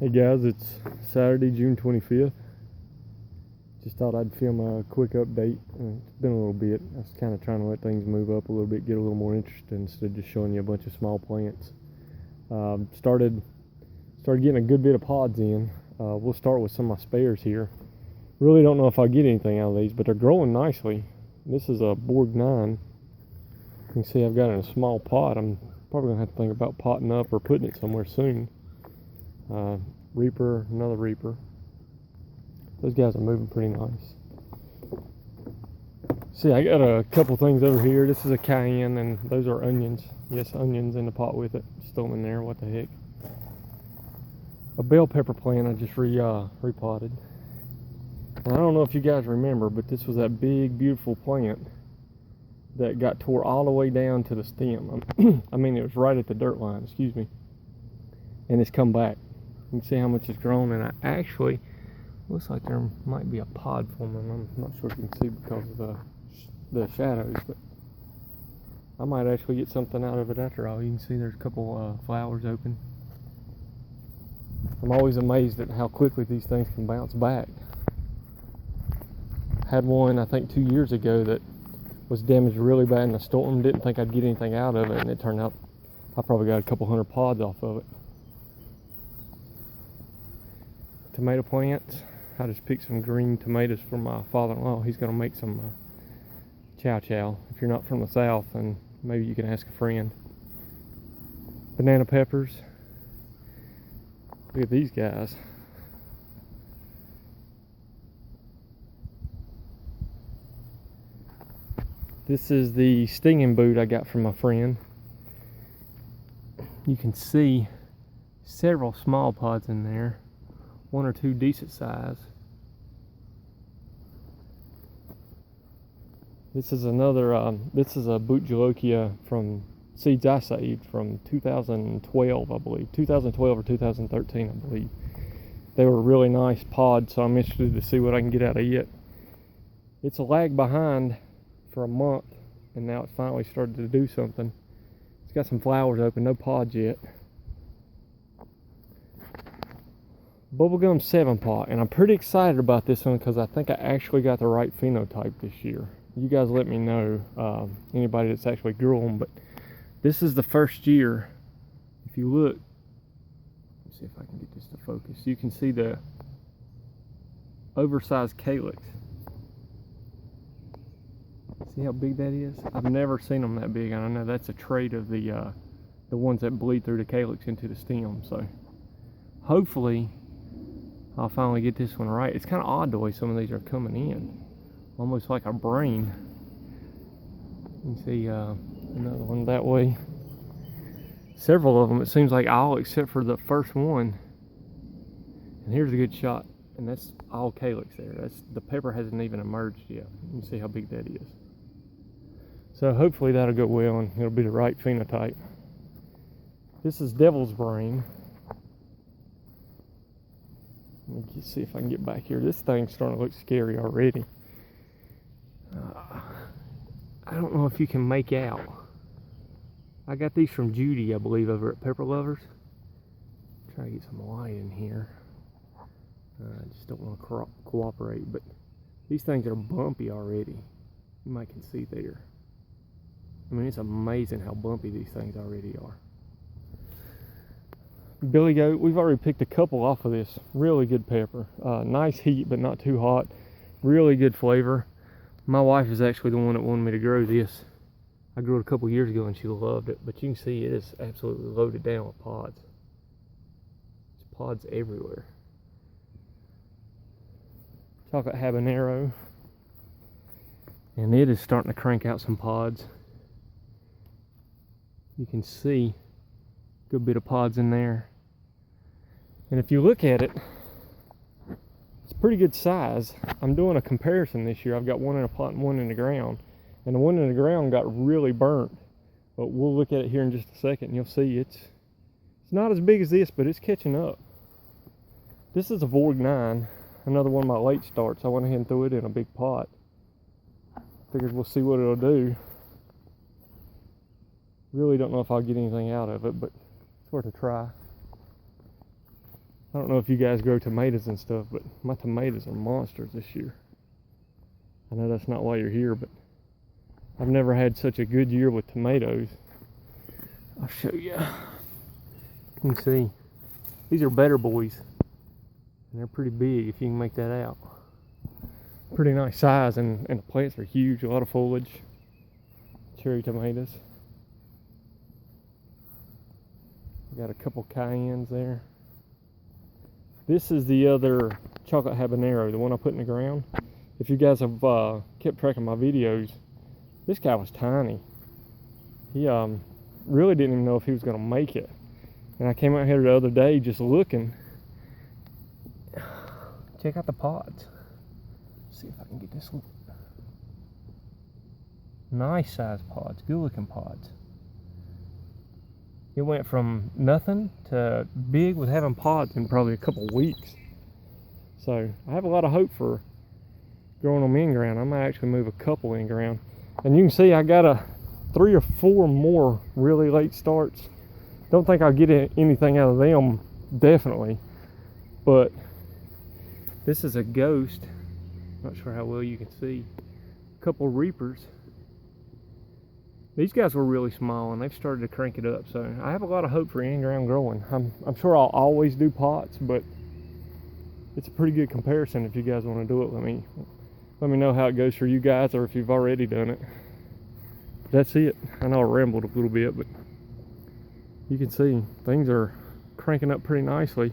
Hey guys, it's Saturday, June 25th. Just thought I'd film a quick update. It's been a little bit. I was kind of trying to let things move up a little bit, get a little more interest instead of just showing you a bunch of small plants. Started getting a good bit of pods in. We'll start with some of my spares here. Really don't know if I'll get anything out of these, but they're growing nicely. This is a Borg 9. You can see I've got it in a small pot. I'm probably going to have to think about potting up or putting it somewhere soon. Reaper, another Reaper. Those guys are moving pretty nice. See, I got a couple things over here. This is a cayenne, and those are onions. Yes, onions in the pot with it. Just throw them in there. What the heck? A bell pepper plant I just repotted. And I don't know if you guys remember, but this was that big, beautiful plant that got tore all the way down to the stem. I mean, it was right at the dirt line, excuse me. And it's come back. You can see how much it's grown, and I actually, looks like there might be a pod forming. I'm not sure if you can see because of the shadows, but I might actually get something out of it after all. You can see there's a couple flowers open. I'm always amazed at how quickly these things can bounce back. Had one, I think 2 years ago, that was damaged really bad in a storm. Didn't think I'd get anything out of it, and it turned out I probably got a couple hundred pods off of it. Tomato plants. I just picked some green tomatoes for my father-in-law. He's going to make some chow chow. If you're not from the south, then maybe you can ask a friend. Banana peppers. Look at these guys. This is the stinging boot I got from my friend. You can see several small pods in there. One or two decent size. This is another, this is a Bootjalokia from seeds I saved from 2012, I believe. 2012 or 2013, I believe. They were really nice pods, so I'm interested to see what I can get out of it. It's a lag behind for a month, and now it's finally started to do something. It's got some flowers open, no pods yet. Bubblegum 7 pot, and I'm pretty excited about this one because I think I actually got the right phenotype this year. You guys let me know, anybody that's actually grew them, but this is the first year. If you look, let me see if I can get this to focus. You can see the oversized calyx. See how big that is? I've never seen them that big, and I know that's a trait of the ones that bleed through the calyx into the stem. So hopefully I'll finally get this one right. It's kind of odd the way some of these are coming in, almost like a brain. You can see another one that way. Several of them, it seems like all except for the first one. And here's a good shot, and that's all calyx there. The pepper hasn't even emerged yet. You can see how big that is. So hopefully that'll go well, and it'll be the right phenotype. This is Devil's Brain. Let me see if I can get back here. This thing's starting to look scary already. I don't know if you can make out. I got these from Judy, I believe, over at Pepper Lovers. Try to get some light in here. I just don't want to cooperate, but these things are bumpy already. You might can see there. I mean, it's amazing how bumpy these things already are. Billy Goat, we've already picked a couple off of this. Really good pepper. Nice heat, but not too hot. Really good flavor. My wife is actually the one that wanted me to grow this. I grew it a couple years ago and she loved it, but you can see it is absolutely loaded down with pods. There's pods everywhere. Chocolate habanero. And it is starting to crank out some pods. You can see a good bit of pods in there. And if you look at it, it's pretty good size. I'm doing a comparison this year. I've got one in a pot and one in the ground. And the one in the ground got really burnt. But we'll look at it here in just a second and you'll see it's not as big as this, but it's catching up. This is a Borg 9, another one of my late starts. I went ahead and threw it in a big pot. Figured we'll see what it'll do. Really don't know if I'll get anything out of it, but it's worth a try. I don't know if you guys grow tomatoes and stuff, but my tomatoes are monsters this year. I know that's not why you're here, but I've never had such a good year with tomatoes. I'll show you. You can see, these are Better Boys. And they're pretty big if you can make that out. Pretty nice size, and the plants are huge, a lot of foliage. Cherry tomatoes. Got a couple cayennes there. This is the other chocolate habanero, the one I put in the ground. If you guys have kept track of my videos, this guy was tiny. He really didn't even know if he was gonna make it. And I came out here the other day just looking. Check out the pods. See if I can get this one. Nice size pods, good looking pods. It went from nothing to big with having pods in probably a couple weeks. So I have a lot of hope for growing them in ground. I might actually move a couple in ground. And you can see I got 3 or 4 more really late starts. Don't think I'll get anything out of them, definitely. But this is a Ghost. Not sure how well you can see. A couple Reapers. These guys were really small and they've started to crank it up, so I have a lot of hope for in-ground growing. I'm sure I'll always do pots, but it's a pretty good comparison. If you guys want to do it, let me know how it goes for you guys, or if you've already done it. That's it. I know I rambled a little bit, but you can see things are cranking up pretty nicely.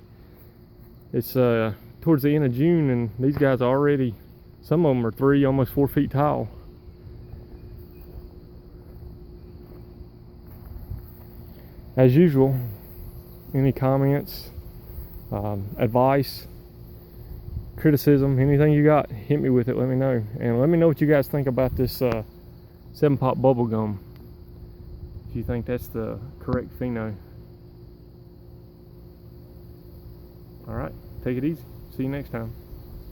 It's towards the end of June, and these guys already, some of them are 3, almost 4 feet tall. As usual, any comments, advice, criticism, anything you got, hit me with it, let me know. And let me know what you guys think about this 7-Pop bubble gum. If you think that's the correct pheno. Alright, take it easy. See you next time.